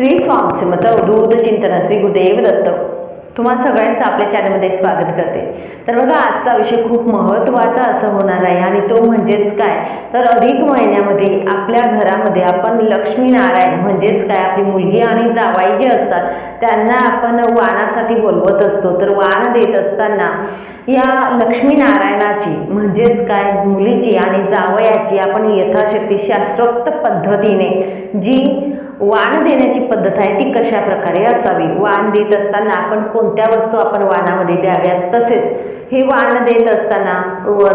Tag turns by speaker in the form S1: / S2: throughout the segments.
S1: श्री स्वामी समर्थ अवधूत चिंतन श्री गुरुदेव दत्त तुम्हा सगळ्यांचं आपल्या चॅनलमध्ये स्वागत करते। तर बघा आजचा विषय खूप महत्त्वाचा असं होणार आहे आणि तो म्हणजेच काय तर अधिक महिन्यामध्ये आपल्या घरामध्ये आपण लक्ष्मी नारायण म्हणजेच काय आपली मुलगी आणि जावाई जे असतात त्यांना आपण वाणासाठी बोलवत असतो। तर वाण देत असताना या लक्ष्मी नारायणाची म्हणजेच काय मुलीची आणि जावयाची आपण यथाशक्ती शास्त्रोक्त पद्धतीने जी वाण देण्याची पद्धत आहे ती कशा प्रकारे असावी, वाण देत असताना आपण कोणत्या वस्तू आपण वाणामध्ये द्याव्यात, तसेच हे वाण देत असताना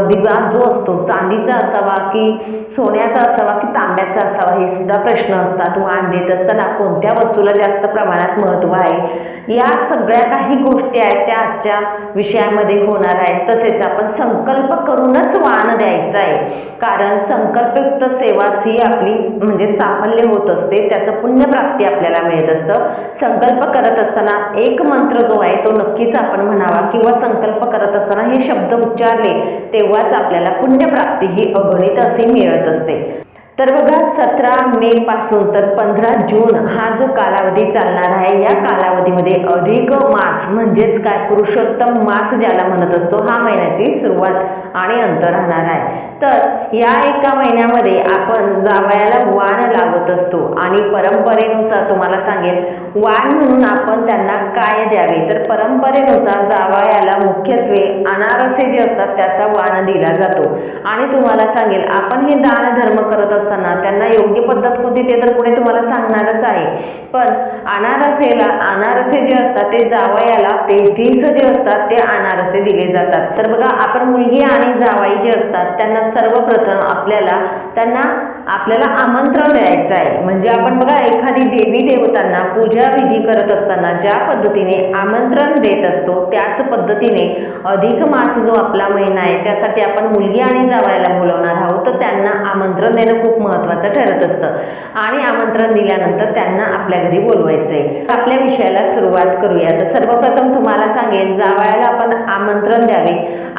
S1: दिवा जो असतो चांदीचा असावा की सोन्याचा असावा की तांब्याचा असावा हे सुद्धा प्रश्न असतात। वाण देत असताना कोणत्या वस्तूला जास्त प्रमाणात महत्त्व आहे या सगळ्या काही गोष्टी आहेत त्या आजच्या विषयामध्ये होणार आहेत। तसेच आपण संकल्प करूनच वाण द्यायचं आहे, कारण संकल्पयुक्त सेवाच ही आपली म्हणजे साफल्य होत असते, त्याचं पुण्यप्राप्ती आपल्याला मिळत असतं। संकल्प करत असताना एक मंत्र जो आहे तो नक्कीच आपण म्हणावा किंवा संकल्प करत असताना हे शब्द उच्चारले तेव्हाच आपल्याला पुण्यप्राप्ती ही अगणित अशी मिळत असते। तर बघा 17 मे पासून तर 15 जून हा जो कालावधी चालणार आहे या कालावधीमध्ये अधिक मास म्हणजेच काय पुरुषोत्तम मास ज्याला म्हणत असतो हा महिन्याची सुरुवात आणि अंत राहणार आहे। तर या एका महिन्यामध्ये आपण जावयाला वाण लावत असतो आणि परंपरेनुसार तुम्हाला सांगेल वाण म्हणून आपण त्यांना काय द्यावे, तर परंपरेनुसार जावयाला मुख्यत्वे अनारसे जे असतात त्याचा वाण दिला जातो। आणि तुम्हाला सांगेल आपण हे दान धर्म करत असताना त्यांना योग्य पद्धत कोणती ते तर पुढे तुम्हाला सांगणारच आहे, पण अनारसे जे असतात ते जावयाला 33 जे असतात ते अनारसे दिले जातात। तर बघा आपण मुलगी आणि जावाई जे असतात त्यांना सर्वप्रथम आपल्याला आमंत्रण द्यायचं आहे। म्हणजे आपण बघा एखादी देवी देवतांना पूजा विधी करत असताना ज्या पद्धतीने आमंत्रण देत असतो त्याच पद्धतीने अधिक मास जो आपला महिना आहे त्यासाठी आपण मुलगी आणि जावयाला बोलवणार आहोत, तर त्यांना आमंत्रण देणं खूप महत्त्वाचं ठरत असतं आणि आमंत्रण दिल्यानंतर त्यांना आपल्या घरी बोलवायचं आहे। आपल्या विषयाला सुरुवात करूया। तर सर्वप्रथम तुम्हाला सांगेल जावयाला आपण आमंत्रण द्यावे।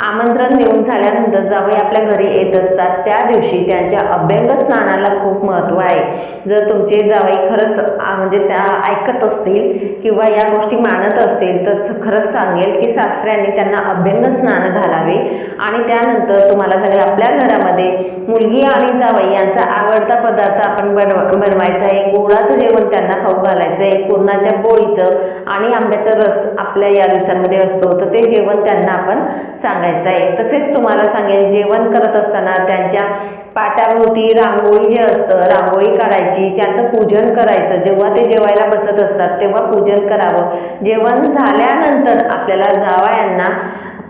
S1: आमंत्रण देऊन झाल्यानंतर जावई आपल्या घरी येत असतात त्या दिवशी त्यांच्या अभ्यंग स्नानाला खूप महत्त्व आहे। जर तुमचे जावई खरंच म्हणजे त्या ऐकत असतील किंवा या गोष्टी मानत असतील तर खरंच सांगेल की सासऱ्यांनी त्यांना अभ्यंग स्नान घालावे आणि त्यानंतर तुम्हाला सांगेल आपल्या घरामध्ये मुलगी आणि जावई यांचा आवडता पदार्थ आपण बनवायचा आहे। गोडाचं जेवण त्यांना खाऊ घालायचं आहे, पुरणाच्या पोळीचं आणि आंब्याचा रस आपल्या या दिवसांमध्ये असतो, तर ते जेवण त्यांना आपण सांगायचं आहे। तसेच तुम्हाला सांगेल जेवण करत असताना त्यांच्या पाटाभोवती रांगोळी जे असतं रांगोळी काढायची, त्यांचं पूजन करायचं। जेव्हा ते जेवायला बसत असतात तेव्हा पूजन करावं। जेवण झाल्यानंतर आपल्याला जावयांना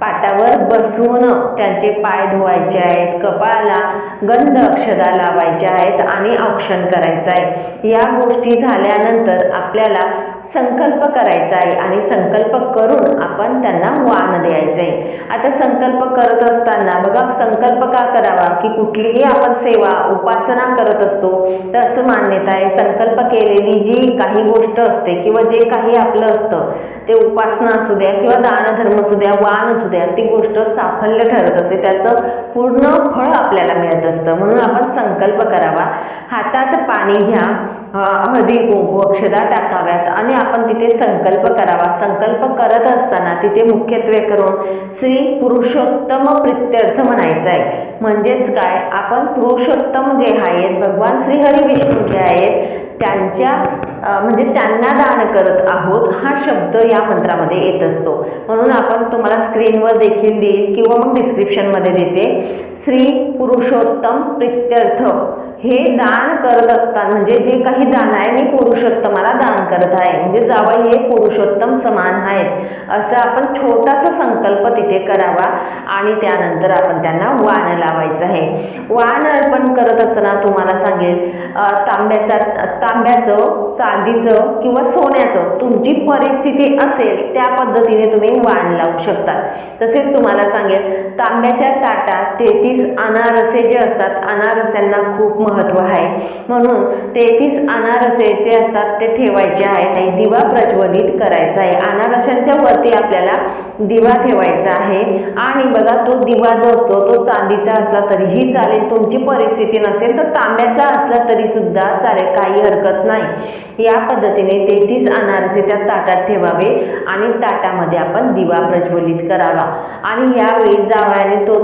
S1: पाटावर बसवून त्यांचे पाय धुवायचे आहेत, कपाळाला गंध अक्षदा लावायच्या आहेत आणि औक्षण करायचं आहे। या गोष्टी झाल्यानंतर आपल्याला संकल्प करायचा आहे आणि संकल्प करून आपण त्यांना वाण द्यायचं आहे। आता संकल्प करत असताना बघा संकल्प का करावा की कुठलीही आपण सेवा उपासना करत असतो तर असं मान्यता आहे संकल्प केलेली जी काही गोष्ट असते किंवा जे काही आपलं असतं ते उपासना असू द्या किंवा दानधर्म असू द्या वाण असू द्या ती गोष्ट साफल्य ठरत असते, त्याचं पूर्ण फळ आपल्याला मिळत असतं। म्हणून आपण संकल्प करावा। हातात पाणी घ्या, हळदी कुंकू अक्षदा टाकाव्यात आणि आपण तिथे संकल्प करावा। संकल्प करत असताना तिथे मुख्यत्वे करून श्री पुरुषोत्तम प्रित्यर्थ म्हणायचं आहे। म्हणजेच काय आपण पुरुषोत्तम जे आहेत भगवान श्री हरी विष्णू जे आहेत त्यांच्या म्हणजे त्यांना दान करत आहोत हा शब्द या मंत्रामध्ये येत असतो। म्हणून आपण तुम्हाला स्क्रीनवर देखील देईल किंवा मग डिस्क्रिप्शनमध्ये देते। श्री पुरुषोत्तम प्रित्यर्थ हे दान करत असताना म्हणजे जे काही दान आहे मी पुरुषोत्तमाला दान करत आहे, म्हणजे जावई हे पुरुषोत्तम समान आहेत असं आपण छोटासा संकल्प तिथे करावा आणि त्यानंतर आपण त्यांना वाण लावायचं आहे। वाण अर्पण करत असताना तुम्हाला सांगेल तांब्याचं चांदीचं किंवा सोन्याचं तुमची परिस्थिती असेल त्या पद्धतीने तुम्ही वाण लावू शकता। तसेच तुम्हाला सांगेल तांब्याच्या ताटात 33 अनारसे जे असतात अनारस्यांना खूप महत्त्व आहे, म्हणून 33 अनारसे जे असतात ते ठेवायचे आहे दिवा प्रज्वलित करायचा आहे। अनारशांच्या वरती आपल्याला दिवा ठेवायचा आहे आणि बघा तो दिवा जो असतो तो चांदीचा असला तरीही चालेल, तुमची परिस्थिती नसेल तर तांब्याचा असला तरी सुद्धा चालेल, काही हरकत नाही। या पद्धतीने 33 अनारसे त्या ताटात ठेवावे आणि ताटामध्ये आपण दिवा प्रज्वलित करावा आणि यावेळी जावयाने तो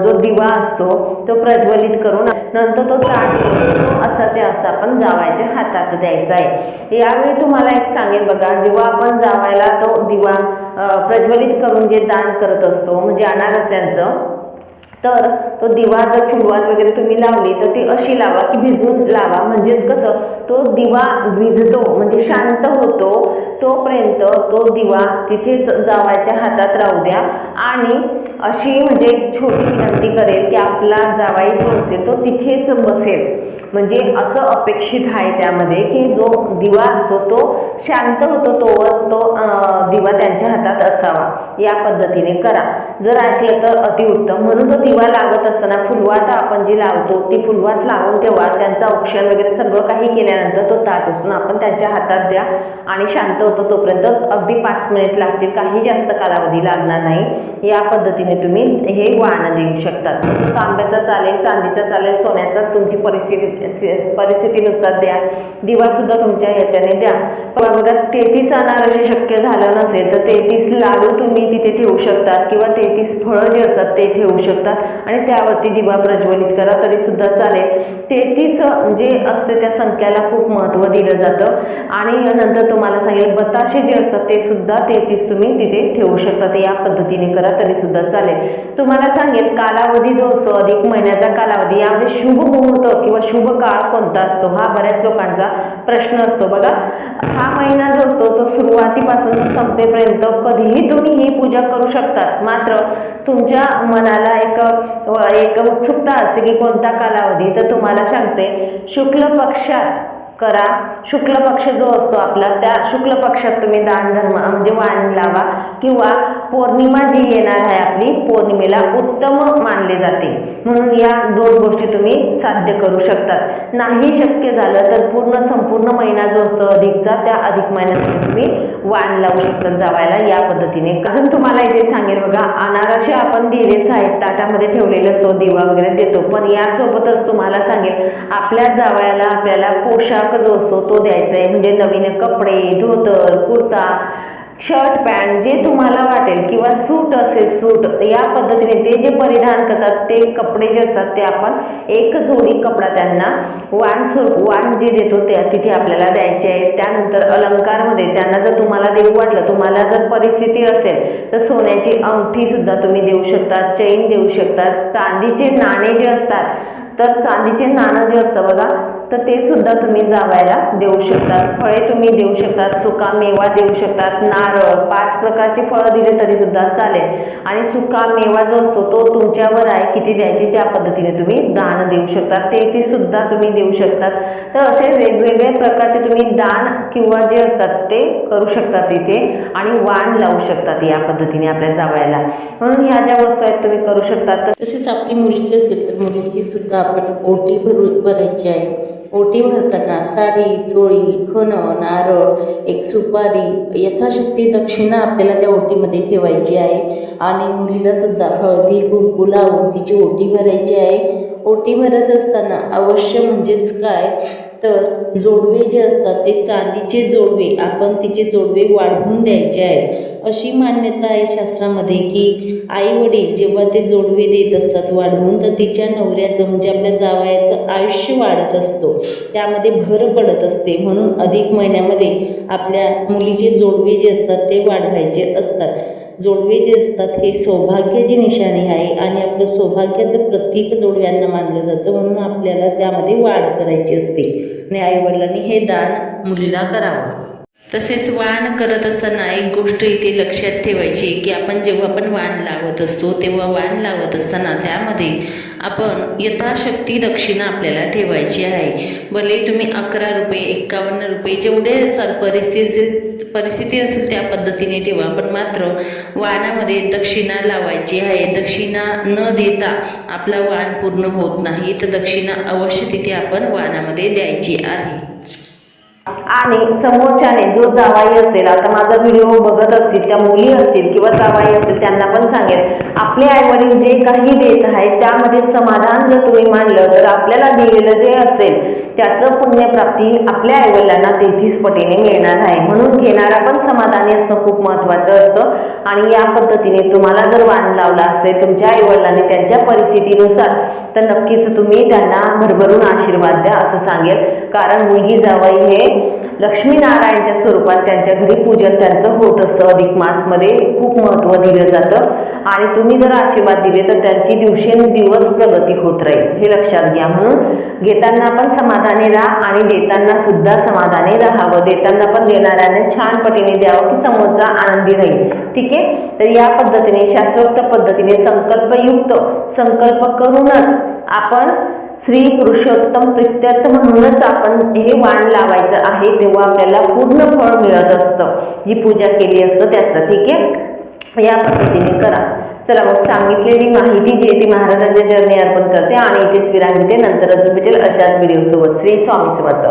S1: जो दिवा असतो तो प्रज्वलित करून नंतर तो ताट असाचे असं आपण जावयाच्या हातात द्यायचा आहे। यावेळी तुम्हाला एक सांगेल बघा, जेव्हा आपण जावयाला तो दिवा प्रज्वलित करून जे दान करत असतो म्हणजे अनारस्यांचं, तर तो दिवा जर फुलवात वगैरे तुम्ही लावली तर ती अशी लावा की भिजून लावा, म्हणजेच कसं तो दिवा विझतो म्हणजे शांत होतो तोपर्यंत तो दिवा तिथेच जावायच्या हातात राहू द्या। आणि अशी म्हणजे छोटी विनंती करेल की आपला जावाई जो असेल तो तिथेच बसेल, म्हणजे असं अपेक्षित आहे त्यामध्ये की जो दिवा असतो तो शांत होतो तोवर तो दिवा त्यांच्या हातात असावा। या पद्धतीने करा, जर ऐकलं तर अतिउत्तम। म्हणून तो दिवा लागत असताना फुलवात आपण जी लावतो ती फुलवात लावून तेव्हा त्यांचं औक्षण वगैरे सगळं काही केल्यानंतर तो ताट उचलून आपण त्यांच्या हातात द्या आणि शांत होतो तोपर्यंत अगदी 5 मिनिट लागतील, काही जास्त कालावधी लागणार नाही। या पद्धतीने तुम्ही हे वाण देऊ शकता, तांब्याचा चालेल, चांदीचा चालेल, सोन्याचा, तुमची परिस्थितीनुसार द्या, दिवा सुद्धा तुमच्या ह्याच्याने द्या। बघा 33 अनारसे शक्य झालं नसेल तर 33 लाडू तुम्ही तिथे ठेवू शकतात किंवा 33 फळं जे असतात ते ठेवू शकतात आणि त्यावरती दिवा प्रज्वलित करा तरी सुद्धा चालेल। 33 जे असते त्या संख्याला खूप महत्त्व दिलं जातं आणि नंतर तुम्हाला सांगेल बताशे जे असतात ते सुद्धा 33 तुम्ही तिथे ठेवू शकतात। या पद्धतीने करा तरी सुद्धा चालेल। तुम्हाला सांगेल कालावधी जो असतो अधिक महिन्याचा कालावधी, यामध्ये शुभ मुहूर्त किंवा शुभ काळ कोणता असतो हा बऱ्याच लोकांचा प्रश्न असतो। बघा हा महिना जो असतो तो सुरुवातीपासून संपेपर्यंत कधीही तुम्ही ही पूजा करू शकतात, मात्र तुमच्या मनाला एक उत्सुकता असते की कोणता कालावधी, तर तुम्हाला सांगते शुक्ल पक्षात करा। शुक्ल पक्ष जो असतो आपला त्या शुक्ल पक्षात तुम्ही दान धर्म म्हणजे वाण लावा किंवा पौर्णिमा जी येणार आहे आपली पौर्णिमेला उत्तम मानले जाते, म्हणून या 2 गोष्टी तुम्ही साध्य करू शकतात। नाही शक्य झालं तर संपूर्ण महिना जो असतो अधिकचा त्या अधिक महिन्यात तुम्ही वाण लावू शकतात जावायला। या पद्धतीने अजून तुम्हाला इथे सांगेल बघा, अनारसे आपण दिलेच आहेत, ताटामध्ये ठेवलेले असतो, दिवा वगैरे देतो, पण यासोबतच तुम्हाला सांगेल आपल्या जावयाला आपल्याला पोशाख जो असतो तो द्यायचा आहे, म्हणजे नवीन कपडे, धोतर, कुर्ता, शर्ट, पॅन्ट जे तुम्हाला वाटेल किंवा सूट असेल सूट, या पद्धतीने ते जे परिधान करतात ते कपडे जे असतात ते आपण एक जोडी कपडा त्यांना वाण जे देतो त्या तिथे आपल्याला द्यायचे आहे। त्यानंतर अलंकारमध्ये त्यांना जर तुम्हाला देऊ वाटलं, तुम्हाला जर परिस्थिती असेल तर सोन्याची अंगठी सुद्धा तुम्ही देऊ शकता, चैन देऊ शकतात, चांदीचे नाणे जे असतात तर चांदीचे नाणं जे असतं बघा तर ते सुद्धा तुम्ही जावायला देऊ शकतात, फळे तुम्ही देऊ शकतात, सुका मेवा देऊ शकतात, नारळ, 5 प्रकारची फळं दिले तरी सुद्धा चालेल आणि सुका मेवा जो असतो तो तुमच्यावर आहे किती द्यायची त्या पद्धतीने तुम्ही दान देऊ शकतात, ते सुद्धा तुम्ही देऊ शकतात। तर असे वेगवेगळ्या प्रकारचे तुम्ही दान किंवा जे असतात ते करू शकतात इथे आणि वाण लावू शकतात या पद्धतीने आपल्या जावयाला, म्हणून ह्या ज्या वस्तू आहेत तुम्ही करू शकतात।
S2: तसेच आपली मुलगी असेल तर मुलीची सुद्धा आपण ओटी भरायची आहे। ओटी भरताना साडी, चोळी, खणं, नारळ, एक सुपारी, यथाशक्ती दक्षिणा आपल्याला त्या ओटीमध्ये ठेवायची आहे आणि मुलीला सुद्धा हळदी कुंकू लावून तिची ओटी भरायची आहे। ओटी भरत असताना अवश्य म्हणजेच काय तर जोडवे जे असतात ते चांदीचे जोडवे आपण तिचे जोडवे वाढवून द्यायचे आहेत। अशी मान्यता आहे शास्त्रामध्ये की आई वडील जेव्हा ते जोडवे देत असतात वाढवून तर तिच्या नवऱ्याचं म्हणजे आपल्या जावयाचं आयुष्य वाढत असतो, त्यामध्ये भर पडत असते, म्हणून अधिक महिन्यामध्ये आपल्या मुलीचे जोडवे जे असतात ते वाढवायचे असतात। जोडवे जे असतात हे सौभाग्याची निशाणी आहे आणि आपलं सौभाग्याचं प्रतीक जोडव्यांना मानलं जातं, म्हणून आपल्याला त्यामध्ये वाढ करायची असते आणि आईवडिलांनी हे दान मुलीला करावं। तसेच वाण करत असताना एक गोष्ट इथे लक्षात ठेवायची की आपण जेव्हा आपण वाण लावत असतो तेव्हा वाण लावत असताना त्यामध्ये आपण यथाशक्ती दक्षिणा आपल्याला ठेवायची आहे। भले तुम्ही 11 रुपये, 51 रुपये जेवढे असाल परिस्थिती असेल त्या पद्धतीने ठेवा, पण मात्र वाणामध्ये दक्षिणा लावायची आहे। दक्षिणा न देता आपला वाण पूर्ण होत नाही, तर दक्षिणा अवश्य तिथे आपण वाणामध्ये द्यायची आहे।
S1: आणि समोरच्याने जो जावाई असेल, आता माझा व्हिडिओ बघत असतील त्या मुली असतील किंवा जावाई असतील, त्यांना पण सांगेल आपले आईवडील जे काही देत आहेत त्यामध्ये समाधान जर तुम्ही मानलं तर आपल्याला दिलेलं जे असेल त्याचं पुण्यप्राप्ती आपल्या आईवडिलांना 33 पटीने मिळणार आहे. म्हणून घेणारा पण समाधानी असणं खूप महत्त्वाचं असतं. आणि या पद्धतीने तुम्हाला जर वाण लावला असेल तुमच्या आईवडिलांनी त्यांच्या परिस्थितीनुसार, तर नक्कीच तुम्ही त्यांना भरभरून आशीर्वाद द्या असं सांगेल. कारण मुलगी जावई हे लक्ष्मीनारायणच्या स्वरूपात त्यांच्या घरी पूजन त्यांचं होत असतं. अधिक मासमध्ये खूप महत्त्व दिलं जातं आणि तुम्ही जर आशीर्वाद दिले तर त्यांची दिवसेंदिवस प्रगती होत राहील, हे लक्षात घ्या. म्हणून घेताना पण समाधानी राहा आणि देताना सुद्धा समाधानी राहावं. देताना पण देणाऱ्याने छान पटीने द्यावं की समोरचा आनंदी राहील. ठीक आहे. तर या पद्धतीने शास्त्रोक्त पद्धतीने संकल्पयुक्त संकल्प करूनच आपण श्री पुरुषोत्तम प्रित्यर्थ म्हणूनच आपण हे वाण लावायचं आहे, तेव्हा आपल्याला पूर्ण फळ मिळत असतं जी पूजा केली असतं त्याचं. ठीक आहे. या पद्धतीने करा. चला मग सांगितलेली माहिती जी आहे ती महाराजांच्या चरणी अर्पण करते आणि इथेच विराम घेते. नंतर अजून भेटेल अशाच व्हिडिओ सोबत. श्री स्वामी समर्थ.